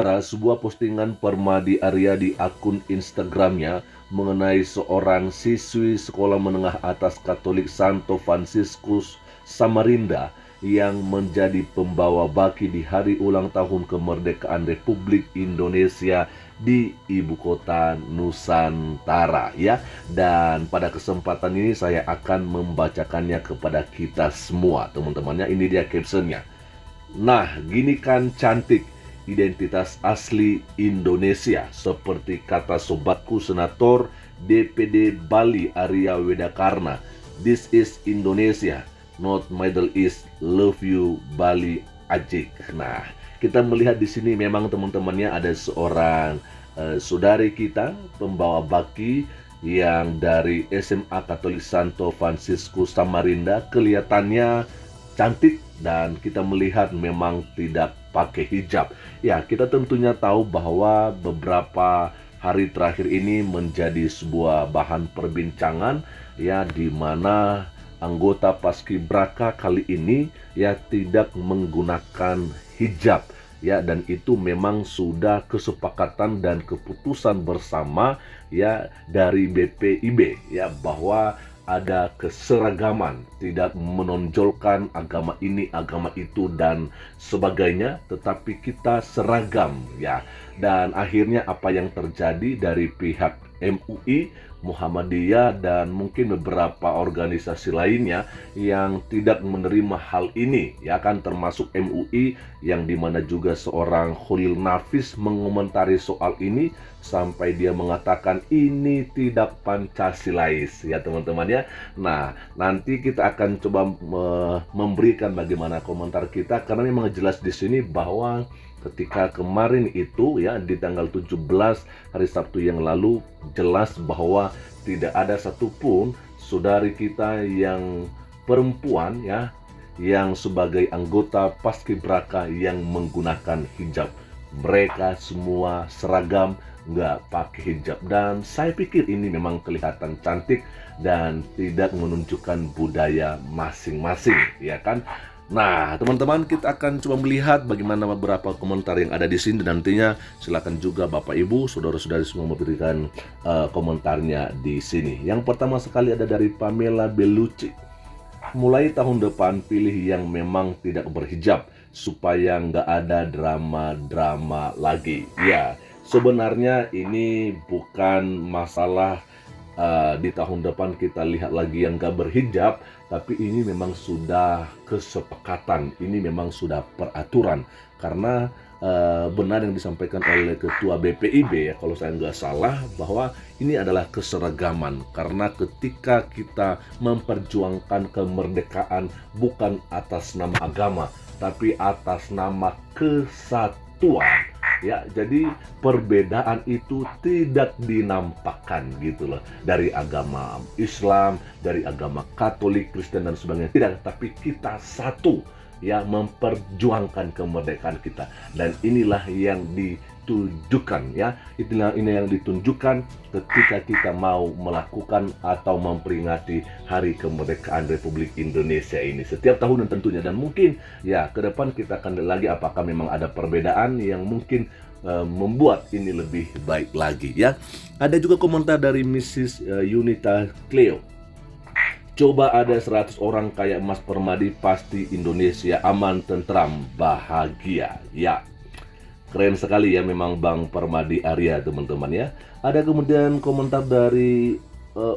Sebuah postingan Permadi Arya di akun Instagramnya mengenai seorang siswi sekolah menengah atas Katolik Santo Fransiskus Samarinda yang menjadi pembawa baki di hari ulang tahun kemerdekaan Republik Indonesia di ibu kota Nusantara ya. Dan pada kesempatan ini saya akan membacakannya kepada kita semua teman-temannya. Ini dia captionnya. Nah, gini kan cantik identitas asli Indonesia, seperti kata sobatku senator DPD Bali Arya Wedakarna. This is Indonesia, not Middle East. Love you Bali Ajik. Nah, kita melihat di sini memang teman-temannya ada seorang saudari kita pembawa baki yang dari SMA Katolik Santo Fransiskus Samarinda, kelihatannya cantik dan kita melihat memang tidak pakai hijab. Ya, kita tentunya tahu bahwa beberapa hari terakhir ini menjadi sebuah bahan perbincangan ya, di mana anggota Paskibraka kali ini ya tidak menggunakan hijab ya, dan itu memang sudah kesepakatan dan keputusan bersama ya dari BPIB ya, bahwa ada keseragaman, tidak menonjolkan agama ini, agama itu dan sebagainya, tetapi kita seragam ya. Dan akhirnya apa yang terjadi dari pihak MUI, Muhammadiyah dan mungkin beberapa organisasi lainnya yang tidak menerima hal ini ya kan, termasuk MUI yang dimana juga seorang Khalil Nafis mengomentari soal ini sampai dia mengatakan ini tidak Pancasilais ya teman-teman ya. Nah, nanti kita akan coba memberikan bagaimana komentar kita, karena memang jelas di sini bahwa ketika kemarin itu ya di tanggal 17 hari Sabtu yang lalu, jelas bahwa tidak ada satupun saudari kita yang perempuan ya yang sebagai anggota Paskibraka yang menggunakan hijab. Mereka semua seragam, nggak pakai hijab, dan saya pikir ini memang kelihatan cantik dan tidak menunjukkan budaya masing-masing ya kan. Nah, teman-teman, kita akan coba melihat bagaimana beberapa komentar yang ada di sini. Nantinya silakan juga Bapak Ibu, saudara-saudari semua memberikan komentarnya di sini. Yang pertama sekali ada dari Pamela Bellucci. Mulai tahun depan pilih yang memang tidak berhijab supaya nggak ada drama-drama lagi. Ya, sebenarnya ini bukan masalah di tahun depan kita lihat lagi yang gak berhijab, tapi ini memang sudah kesepakatan, ini memang sudah peraturan, karena benar yang disampaikan oleh Ketua BPIB ya, kalau saya nggak salah, bahwa ini adalah keseragaman, karena ketika kita memperjuangkan kemerdekaan bukan atas nama agama, tapi atas nama kesatuan. Ya, jadi perbedaan itu tidak dinampakkan gitu loh, dari agama Islam, dari agama Katolik, Kristen dan sebagainya, tidak, tapi kita satu ya, memperjuangkan kemerdekaan kita. Dan inilah yang ditujukan ya, ini yang ditunjukkan ketika kita mau melakukan atau memperingati hari kemerdekaan Republik Indonesia ini setiap tahun tentunya. Dan mungkin ya ke depan kita akan lagi apakah memang ada perbedaan yang mungkin membuat ini lebih baik lagi ya. Ada juga komentar dari Mrs. Yunita Cleo. Coba ada 100 orang kayak Mas Permadi, pasti Indonesia aman, tentram, bahagia. Ya, keren sekali ya memang Bang Permadi Arya teman-teman ya. Ada kemudian komentar dari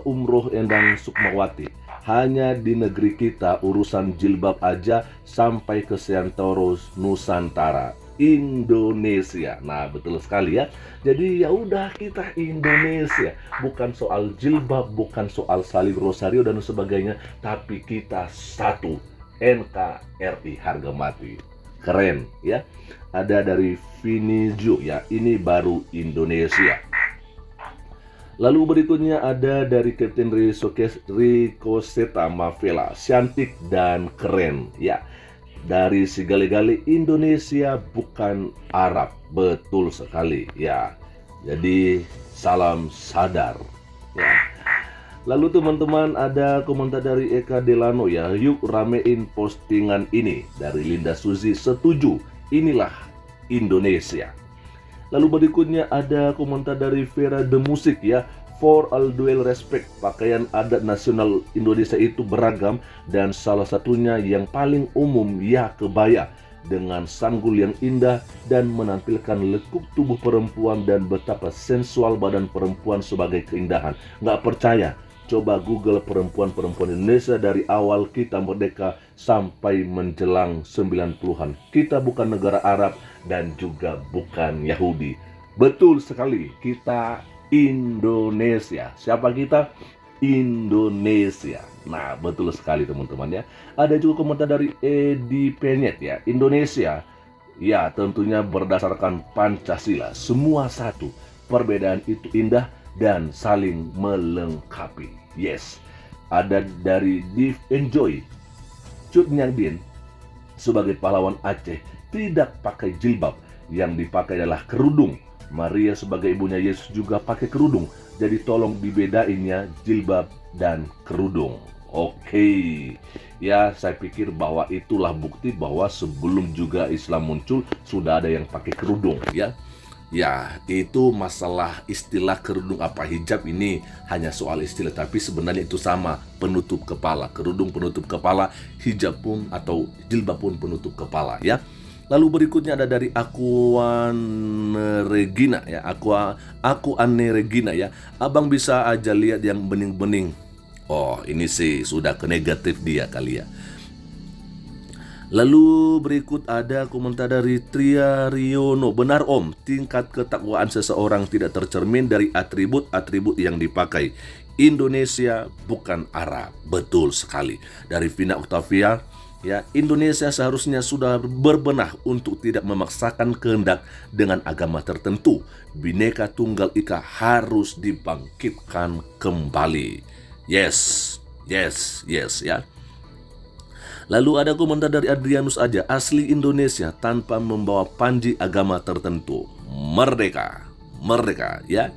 Umroh Endang Sukmawati. Hanya di negeri kita urusan jilbab aja sampai ke Santoro Nusantara. Indonesia. Nah, betul sekali ya. Jadi ya udah, kita Indonesia. Bukan soal jilbab, bukan soal salib rosario dan sebagainya, tapi kita satu. NKRI harga mati. Keren ya. Ada dari Viniju ya. Ini baru Indonesia. Lalu berikutnya ada dari Kapten Ricoseta Mavela. Cantik dan keren ya. Dari segala-gala Indonesia bukan Arab. Betul sekali ya. Jadi salam sadar ya. Lalu teman-teman ada komentar dari Eka Delano ya. Yuk ramein postingan ini. Dari Linda Suzy, setuju. Inilah Indonesia. Lalu berikutnya ada komentar dari Vera The Music ya. For all dual respect, pakaian adat nasional Indonesia itu beragam dan salah satunya yang paling umum ya kebaya dengan sanggul yang indah dan menampilkan lekuk tubuh perempuan dan betapa sensual badan perempuan sebagai keindahan. Nggak percaya? Coba Google perempuan-perempuan Indonesia dari awal kita merdeka sampai menjelang 90-an. Kita bukan negara Arab dan juga bukan Yahudi. Betul sekali, kita Indonesia. Siapa kita? Indonesia. Nah, betul sekali teman-teman ya. Ada juga komentar dari Edi Penyet ya. Indonesia, ya tentunya berdasarkan Pancasila. Semua satu. Perbedaan itu indah dan saling melengkapi. Yes. Ada dari Div Enjoy. Cut Nyangdin sebagai pahlawan Aceh tidak pakai jilbab. Yang dipakai adalah kerudung. Maria sebagai ibunya Yesus juga pakai kerudung. Jadi tolong dibedain ya jilbab dan kerudung. Oke. Ya, saya pikir bahwa itulah bukti bahwa sebelum juga Islam muncul sudah ada yang pakai kerudung ya. Ya, itu masalah istilah kerudung apa hijab ini hanya soal istilah, tapi sebenarnya itu sama, penutup kepala. Kerudung penutup kepala, hijab pun atau jilbab pun penutup kepala ya. Lalu berikutnya ada dari Akuan Regina ya, Aku Anne Regina ya. Abang bisa aja lihat yang bening-bening. Oh, ini sih sudah ke negatif dia kali ya. Lalu berikut ada komentar dari Tria Riono. Benar om, tingkat ketakwaan seseorang tidak tercermin dari atribut-atribut yang dipakai. Indonesia bukan Arab. Betul sekali. Dari Vina Octavia. Ya, Indonesia seharusnya sudah berbenah untuk tidak memaksakan kehendak dengan agama tertentu. Bhinneka Tunggal Ika harus dibangkitkan kembali. Yes ya. Lalu ada komentar dari Adrianus aja. Asli Indonesia tanpa membawa panji agama tertentu. Merdeka ya.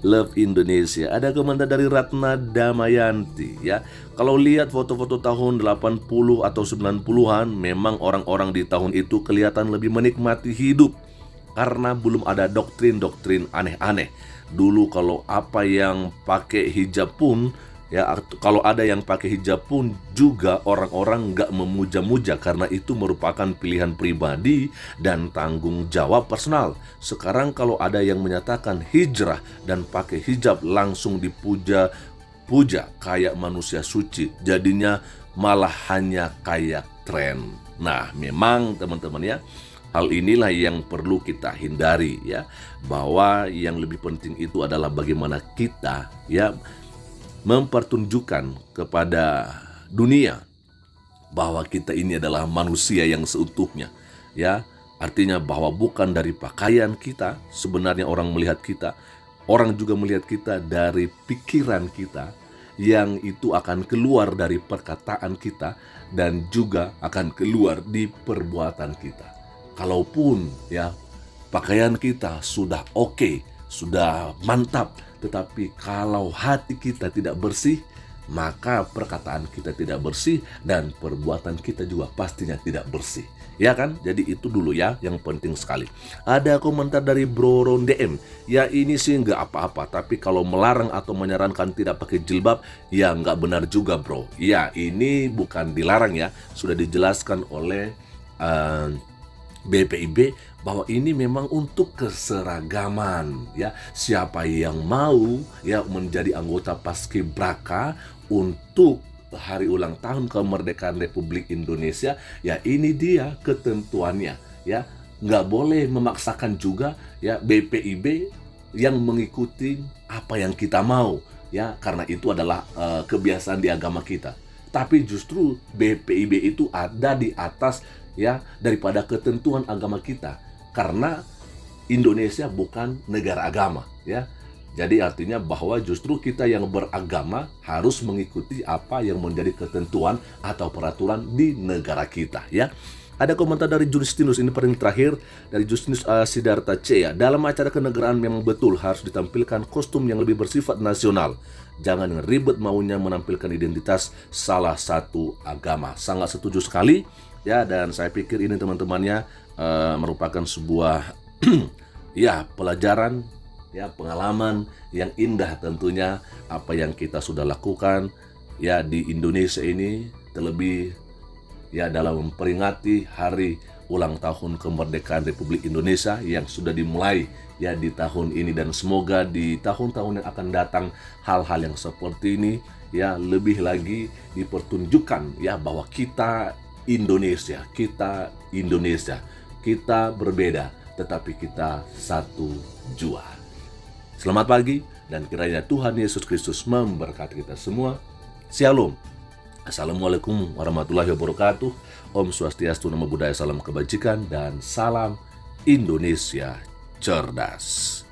Love Indonesia. Ada komentar dari Ratna Damayanti ya. Kalau lihat foto-foto tahun 80 atau 90-an, memang orang-orang di tahun itu kelihatan lebih menikmati hidup karena belum ada doktrin-doktrin aneh-aneh. Dulu kalau apa yang pakai hijab pun ya, kalau ada yang pakai hijab pun juga orang-orang nggak memuja-muja karena itu merupakan pilihan pribadi dan tanggung jawab personal. Sekarang kalau ada yang menyatakan hijrah dan pakai hijab langsung dipuja-puja kayak manusia suci, jadinya malah hanya kayak tren. Nah, memang teman-teman ya, hal inilah yang perlu kita hindari ya, bahwa yang lebih penting itu adalah bagaimana kita ya mempertunjukkan kepada dunia bahwa kita ini adalah manusia yang seutuhnya ya. Artinya bahwa bukan dari pakaian kita sebenarnya orang melihat kita, orang juga melihat kita dari pikiran kita yang itu akan keluar dari perkataan kita dan juga akan keluar di perbuatan kita. Kalaupun ya pakaian kita sudah oke, sudah mantap, tetapi kalau hati kita tidak bersih, maka perkataan kita tidak bersih dan perbuatan kita juga pastinya tidak bersih. Ya kan? Jadi itu dulu ya yang penting sekali. Ada komentar dari Bro Ron DM. Ya ini sih nggak apa-apa, tapi kalau melarang atau menyarankan tidak pakai jilbab, ya nggak benar juga bro. Ya ini bukan dilarang ya, sudah dijelaskan oleh BPIB bahwa ini memang untuk keseragaman ya. Siapa yang mau ya menjadi anggota Paskibraka untuk hari ulang tahun kemerdekaan Republik Indonesia, ya ini dia ketentuannya ya. Nggak boleh memaksakan juga ya BPIB yang mengikuti apa yang kita mau ya, karena itu adalah kebiasaan di agama kita. Tapi justru BPIB itu ada di atas ya daripada ketentuan agama kita, karena Indonesia bukan negara agama ya. Jadi artinya bahwa justru kita yang beragama harus mengikuti apa yang menjadi ketentuan atau peraturan di negara kita ya. Ada komentar dari Justinus, ini paling terakhir dari Justinus Sidarta C ya. Dalam acara kenegaraan memang betul harus ditampilkan kostum yang lebih bersifat nasional. Jangan dengan ribet maunya menampilkan identitas salah satu agama. Sangat setuju sekali ya, dan saya pikir ini teman-temannya merupakan sebuah pelajaran, pengalaman yang indah tentunya apa yang kita sudah lakukan di Indonesia ini, terlebih dalam memperingati hari ulang tahun kemerdekaan Republik Indonesia yang sudah dimulai di tahun ini, dan semoga di tahun-tahun yang akan datang hal-hal yang seperti ini lebih lagi dipertunjukkan bahwa kita Indonesia, kita berbeda tetapi kita satu jua. Selamat pagi, dan kiranya Tuhan Yesus Kristus memberkati kita semua. Shalom. Assalamualaikum warahmatullahi wabarakatuh. Om Swastiastu, Namo Buddhaya, salam kebajikan, dan salam Indonesia cerdas.